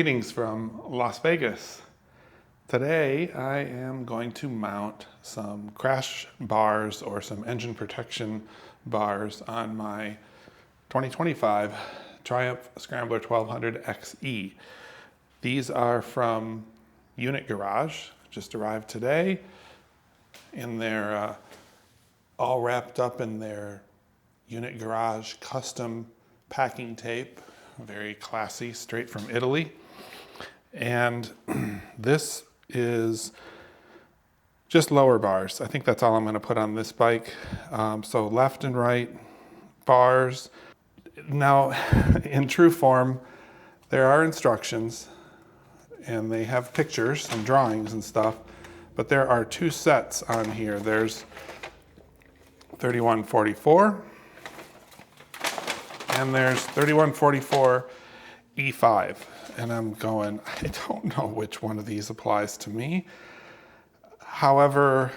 Greetings from Las Vegas. Today I am going to mount some crash bars or some engine protection bars on my 2025 Triumph Scrambler 1200 XE. These are from Unit Garage, just arrived today, and they're all wrapped up in their Unit Garage custom packing tape. Very classy, straight from Italy. And this is just lower bars. I think that's all I'm going to put on this bike. So left and right bars. Now, in true form, there are instructions and they have pictures and drawings and stuff, but there are two sets on here. There's 3144 and there's 3144 E5. And I'm going, I don't know which one of these applies to me. However,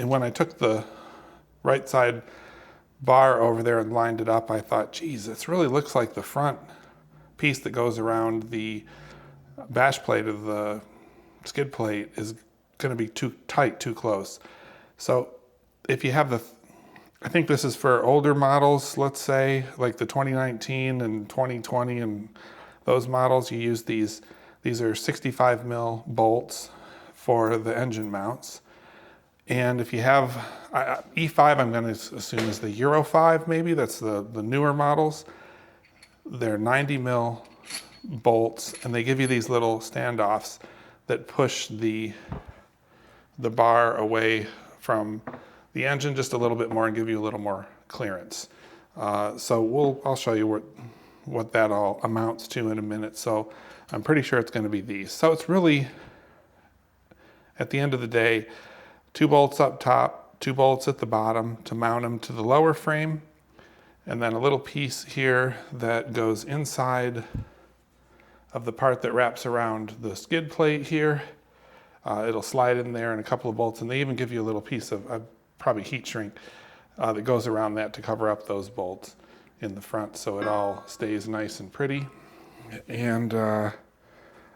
when I took the right side bar over there and lined it up, I thought, geez, this really looks like the front piece that goes around the bash plate of the skid plate is going to be too tight, too close. So if you have I think this is for older models, let's say, like the 2019 and 2020 and those models, you use these. These are 65 mil bolts for the engine mounts. And if you have E5, I'm going to assume is the Euro 5 maybe, that's the newer models. They're 90 mil bolts, and they give you these little standoffs that push the bar away from the engine just a little bit more and give you a little more clearance. So I'll show you what that all amounts to in a minute. So I'm pretty sure it's going to be these. So it's really, at the end of the day, 2 bolts up top, 2 bolts at the bottom to mount them to the lower frame, and then a little piece here that goes inside of the part that wraps around the skid plate here. It'll slide in there, and a couple of bolts, and they even give you a little piece of probably heat shrink that goes around that to cover up those bolts in the front so it all stays nice and pretty. And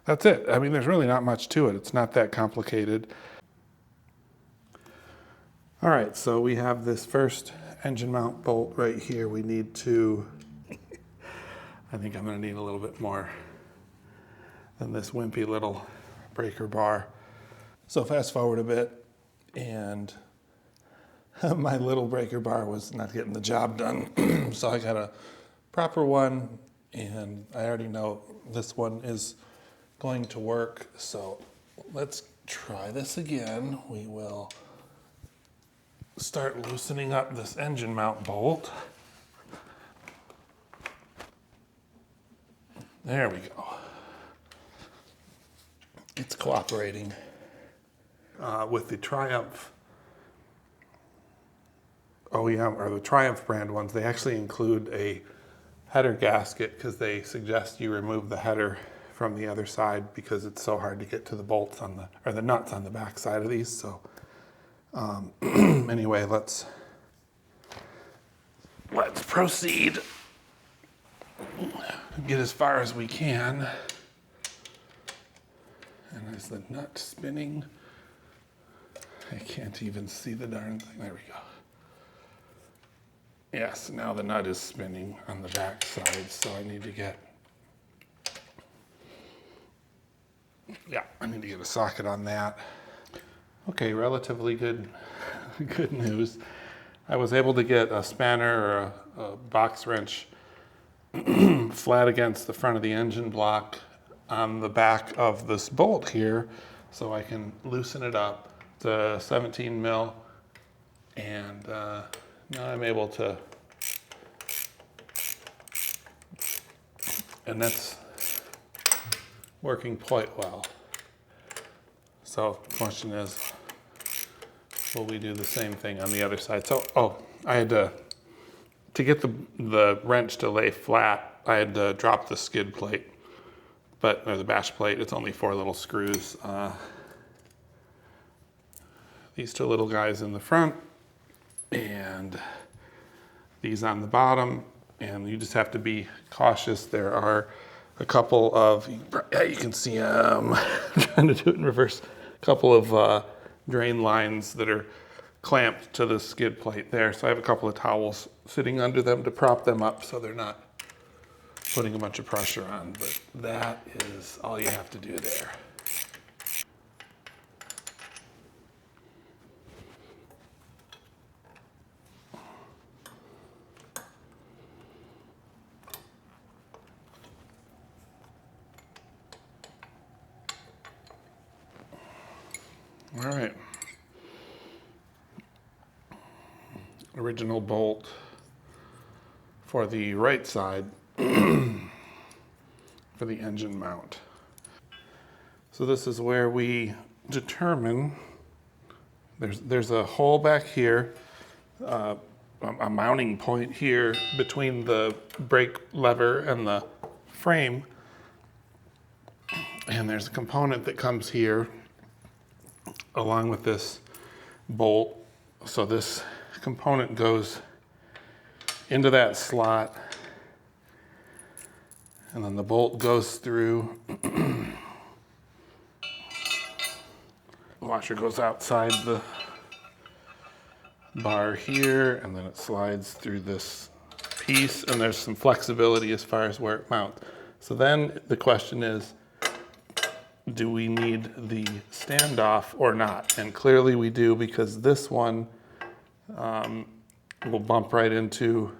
that's it. I mean, there's really not much to it. It's not that complicated. All right, so we have this first engine mount bolt right here. We need to, I think I'm going to need a little bit more than this wimpy little breaker bar. So fast forward a bit, and my little breaker bar was not getting the job done. So I got a proper one, and I already know this one is going to work. So let's try this again. We will start loosening up this engine mount bolt. There we go. It's cooperating. With the Triumph OEM, or the Triumph brand ones, they actually include a header gasket because they suggest you remove the header from the other side because it's so hard to get to the bolts or the nuts on the back side of these. So anyway, let's proceed. Get as far as we can. And is the nut spinning? I can't even see the darn thing. There we go. Yes, now the nut is spinning on the back side, so I need to get a socket on that. Okay, relatively good news. I was able to get a spanner or a box wrench flat against the front of the engine block on the back of this bolt here, so I can loosen it up to 17 mil, and now I'm able to, and that's working quite well. So the question is, will we do the same thing on the other side? So, I had to get the wrench to lay flat, I had to drop the skid plate, or the bash plate. It's only 4 little screws. These 2 little guys in the front, and these on the bottom, and you just have to be cautious. There are a couple of, yeah, you can see I'm trying to do it in reverse, a couple of drain lines that are clamped to the skid plate there. So I have a couple of towels sitting under them to prop them up so they're not putting a bunch of pressure on, but that is all you have to do there. All right. Original bolt for the right side for the engine mount. So this is where we determine there's a hole back here, a mounting point here between the brake lever and the frame, and there's a component that comes here along with this bolt. So this component goes into that slot, and then the bolt goes through. The washer goes outside the bar here, and then it slides through this piece, and there's some flexibility as far as where it mounts. So then the question is, do we need the standoff or not? And clearly we do, because this one will bump right into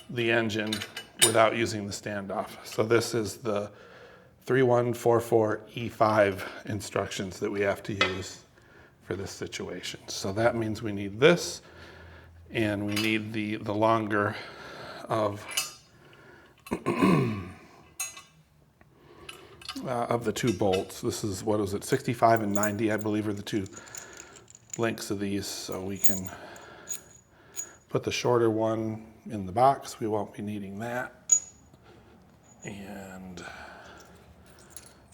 the engine without using the standoff. So this is the 3144E5 instructions that we have to use for this situation. So that means we need this, and we need the longer of the two bolts. This is, what is it, 65 and 90, I believe, are the two lengths of these. So we can put the shorter one in the box. We won't be needing that. And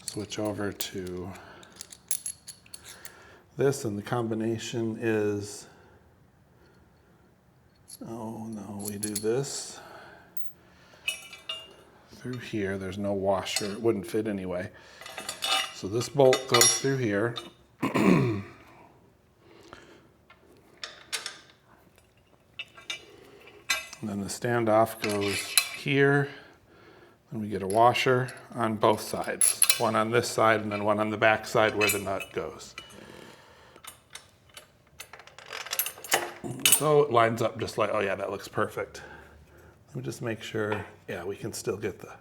switch over to this, and the combination is, oh no, we do this through here. There's no washer, it wouldn't fit anyway. So this bolt goes through here. And then the standoff goes here. And we get a washer on both sides, one on this side and then one on the back side where the nut goes. So it lines up just like, oh yeah, that looks perfect. Let me just make sure, yeah, we can still get the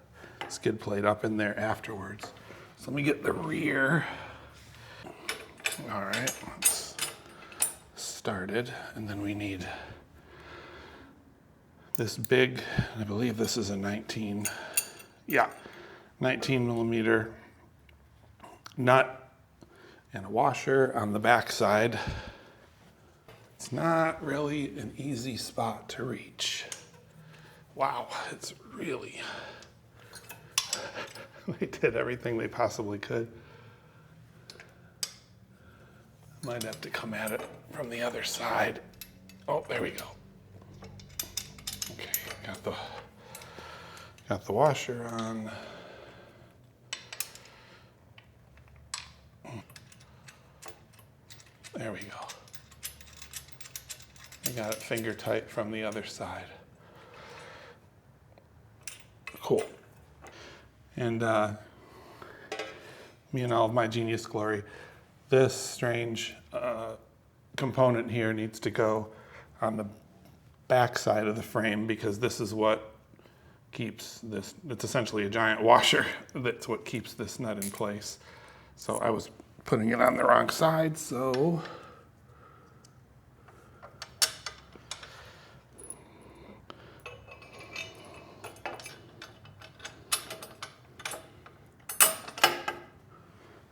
skid plate up in there afterwards. So let me get the rear. All right, let's started, and then we need this big, I believe this is a 19 millimeter nut and a washer on the back side. It's not really an easy spot to reach. Wow, it's really, they did everything they possibly could. Might have to come at it from the other side. Oh, there we go. Okay, got the washer on. There we go. I got it finger tight from the other side. Cool. And me and all of my genius glory, this strange component here needs to go on the back side of the frame, because this is what keeps this, it's essentially a giant washer. That's what keeps this nut in place. So I was putting it on the wrong side, so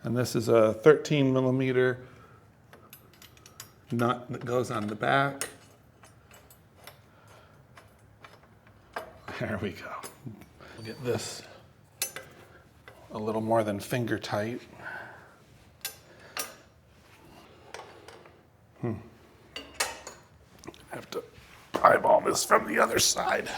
and this is a 13 millimeter nut that goes on the back. There we go. We'll get this a little more than finger tight. I have to eyeball this from the other side.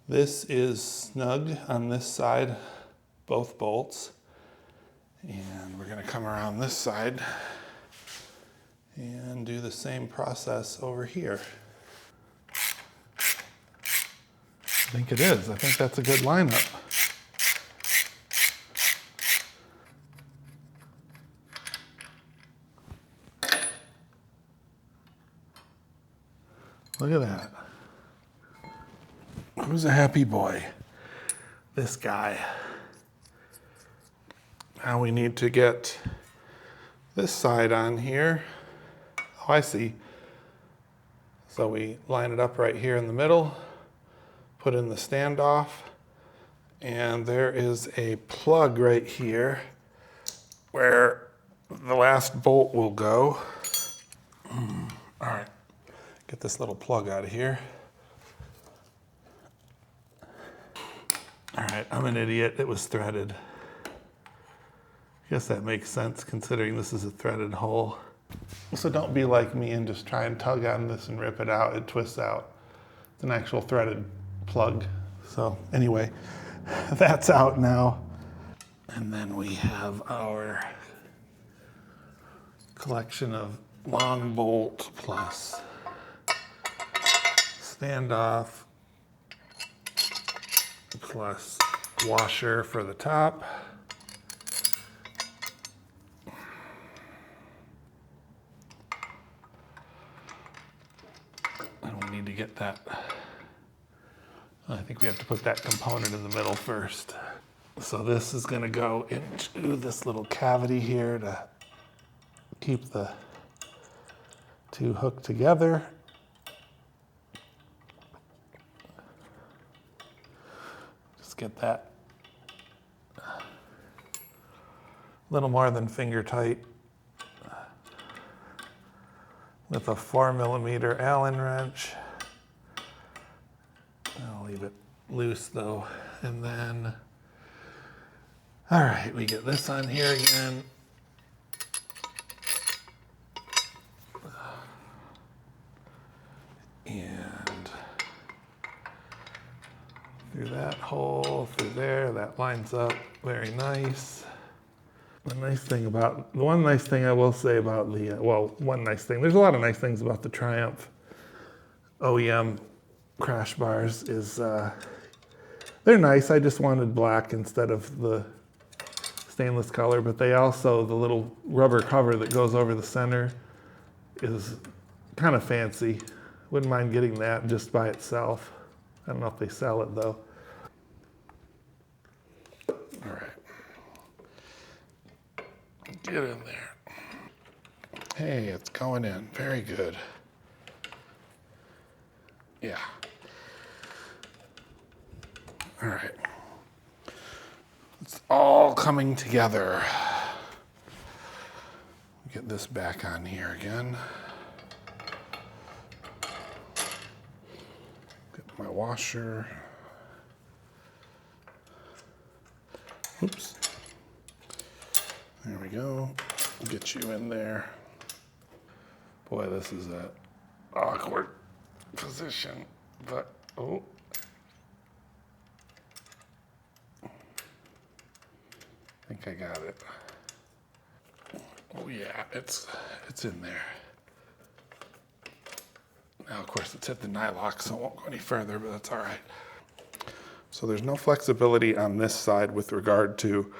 This is snug on this side, both bolts. And we're gonna come around this side and do the same process over here. I think it is. I think that's a good lineup. Look at that. Who's a happy boy? This guy. Now we need to get this side on here. Oh, I see. So we line it up right here in the middle, put in the standoff, and there is a plug right here where the last bolt will go. All right, get this little plug out of here. All right, I'm an idiot. It was threaded. I guess that makes sense considering this is a threaded hole. So don't be like me and just try and tug on this and rip it out. It twists out. It's an actual threaded plug. So anyway, that's out now. And then we have our collection of long bolt plus standoff plus washer for the top. And we need to get that. I think we have to put that component in the middle first. So this is going to go into this little cavity here to keep the two hooked together. Just get that a little more than finger tight with a 4mm Allen wrench. I'll leave it loose though. And then, all right, we get this on here again. And through that hole, through there, that lines up very nice. The one nice thing I will say about the, one nice thing, there's a lot of nice things about the Triumph OEM crash bars is they're nice. I just wanted black instead of the stainless color, but they also, the little rubber cover that goes over the center is kind of fancy. Wouldn't mind getting that just by itself. I don't know if they sell it though. All right. Get in there. Hey, it's going in. Very good. Yeah. All right. It's all coming together. Get this back on here again. Get my washer. Oops. There we go. Get you in there. Boy, this is an awkward position, but oh. I think I got it. Oh yeah, it's in there. Now, of course, it's hit the nylock, so it won't go any further, but that's all right. So there's no flexibility on this side with regard to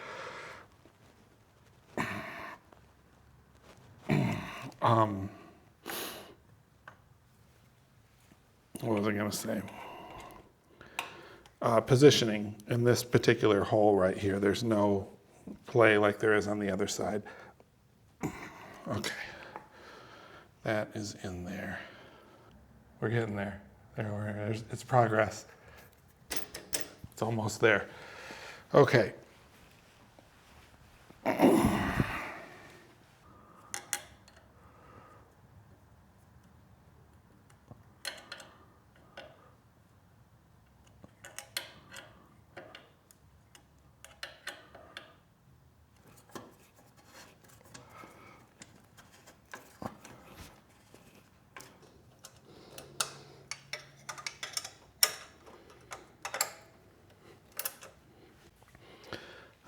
what was I going to say? Positioning in this particular hole right here. There's no play like there is on the other side. Okay. That is in there. We're getting there. It's progress. It's almost there. Okay.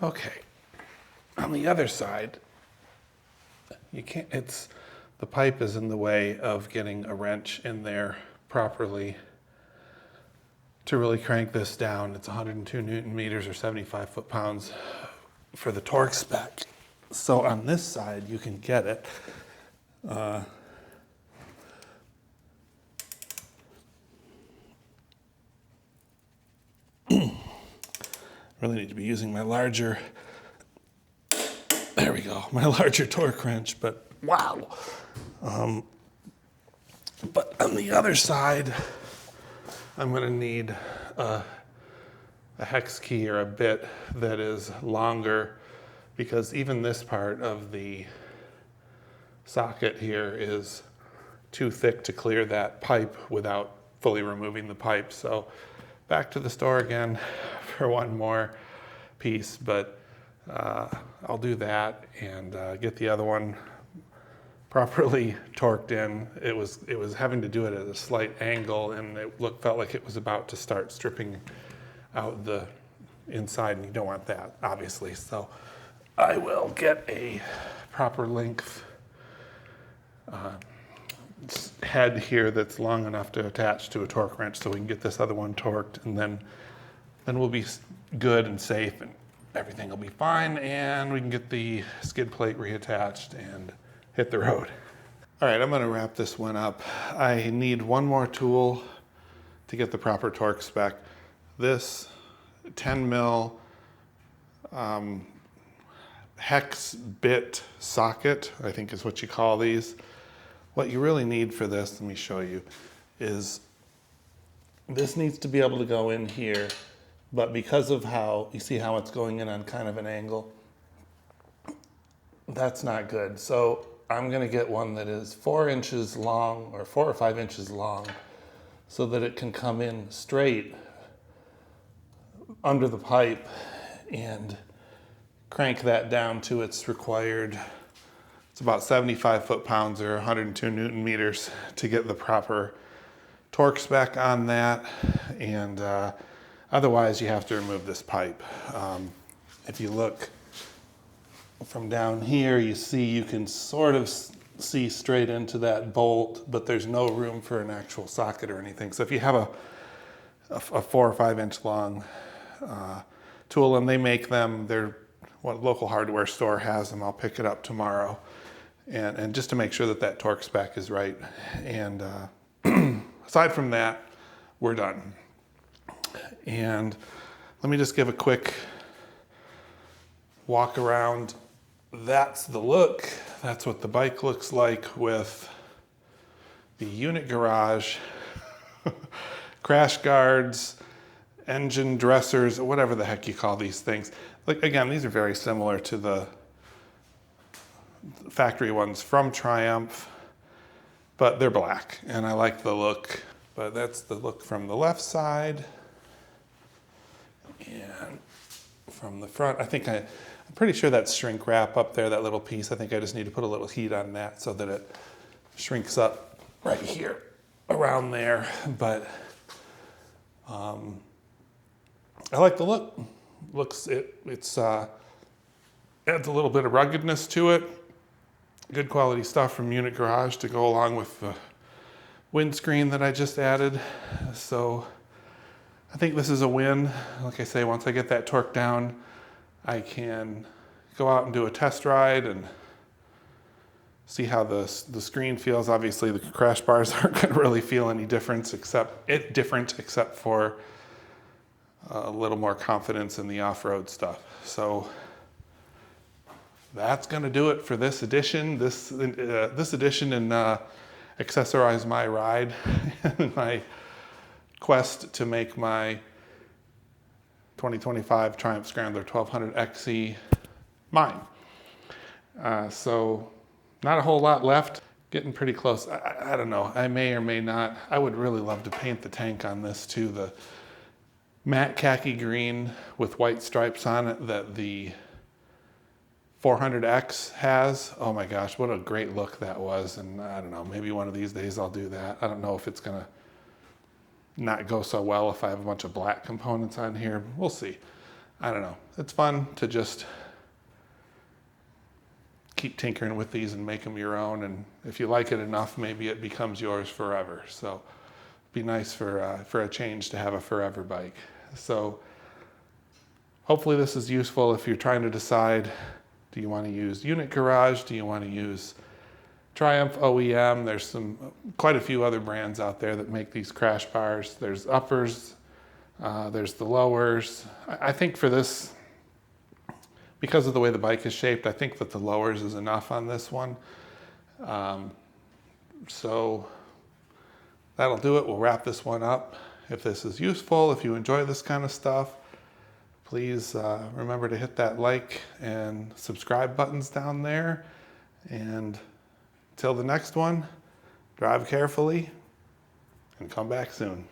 Okay, on the other side, you can't, the pipe is in the way of getting a wrench in there properly to really crank this down. It's 102 Newton meters or 75 foot-pounds for the torque spec. So on this side, you can get it. Really need to be using my larger, there we go, my larger torque wrench, but wow. But on the other side, I'm gonna need a hex key or a bit that is longer, because even this part of the socket here is too thick to clear that pipe without fully removing the pipe. So back to the store again for one more piece, but I'll do that and get the other one properly torqued in. It was having to do it at a slight angle, and it felt like it was about to start stripping out the inside, and you don't want that, obviously. So I will get a proper length head here that's long enough to attach to a torque wrench so we can get this other one torqued, and then we'll be good and safe and everything will be fine, and we can get the skid plate reattached and hit the road. All right, I'm gonna wrap this one up. I need one more tool to get the proper torque spec. This 10 mil hex bit socket, I think is what you call these. What you really need for this, let me show you, is this needs to be able to go in here, but because of how, you see how it's going in on kind of an angle, that's not good. So I'm gonna get one that is 4 inches long, or 4 or 5 inches long, so that it can come in straight under the pipe and crank that down to its required, it's about 75 foot-pounds or 102 Newton meters to get the proper torque spec on that. And otherwise you have to remove this pipe. If you look from down here, you see, you can sort of see straight into that bolt, but there's no room for an actual socket or anything. So if you have a 4 or 5 inch long tool, and they make them, they're, what local hardware store has them, I'll pick it up tomorrow. And just to make sure that that torque spec is right. And aside from that, we're done. And let me just give a quick walk around. That's the look. That's what the bike looks like with the unit garage, crash guards, engine dressers, whatever the heck you call these things. Like, again, these are very similar to the factory ones from Triumph, but they're black and I like the look. But that's the look from the left side. And from the front, I think I'm pretty sure that's shrink wrap up there, that little piece. I think I just need to put a little heat on that so that it shrinks up right here around there. But I like the look. It's adds a little bit of ruggedness to it. Good quality stuff from Unit Garage to go along with the windscreen that I just added. So I think this is a win. Like I say, once I get that torque down, I can go out and do a test ride and see how the screen feels. Obviously the crash bars aren't gonna really feel any difference except for a little more confidence in the off-road stuff. So that's gonna do it for this edition. This edition and accessorize my ride and my quest to make my 2025 Triumph Scrambler 1200 XE mine. So not a whole lot left. Getting pretty close. I don't know. I may or may not. I would really love to paint the tank on this too. The matte khaki green with white stripes on it that the 400X has. Oh my gosh, what a great look that was. And I don't know, maybe one of these days I'll do that. I don't know if it's gonna not go so well if I have a bunch of black components on here. We'll see. I don't know. It's fun to just keep tinkering with these and make them your own. And if you like it enough, maybe it becomes yours forever. So it'd be nice for a change to have a forever bike. So hopefully this is useful if you're trying to decide, do you want to use Unit Garage? Do you want to use Triumph OEM? There's quite a few other brands out there that make these crash bars. There's uppers, there's the lowers. I think for this, because of the way the bike is shaped, I think that the lowers is enough on this one. So that'll do it. We'll wrap this one up. If this is useful, if you enjoy this kind of stuff, please remember to hit that like and subscribe buttons down there. And till the next one, drive carefully and come back soon.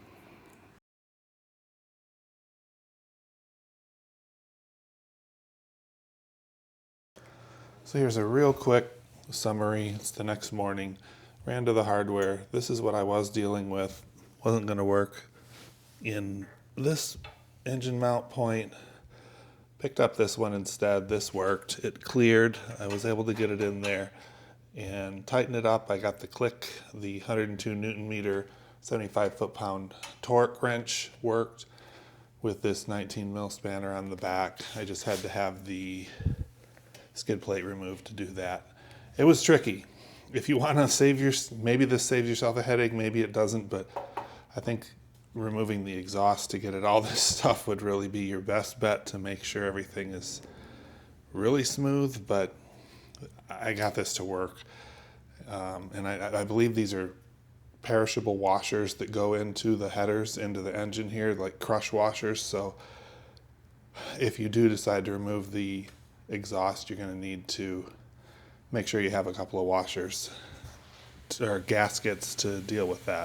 So here's a real quick summary. It's the next morning. Ran to the hardware. This is what I was dealing with. Wasn't going to work in this engine mount point. Picked up this one instead. This worked. It cleared. I was able to get it in there and tighten it up. I got the click, the 102 Newton meter, 75 foot-pound torque wrench worked with this 19 mil spanner on the back. I just had to have the skid plate removed to do that. It was tricky. If you want to maybe this saves yourself a headache, maybe it doesn't, but I think removing the exhaust to get at all this stuff would really be your best bet to make sure everything is really smooth, but I got this to work. And I believe these are perishable washers that go into the headers, into the engine here, like crush washers. So if you do decide to remove the exhaust, you're going to need to make sure you have a couple of washers or gaskets to deal with that.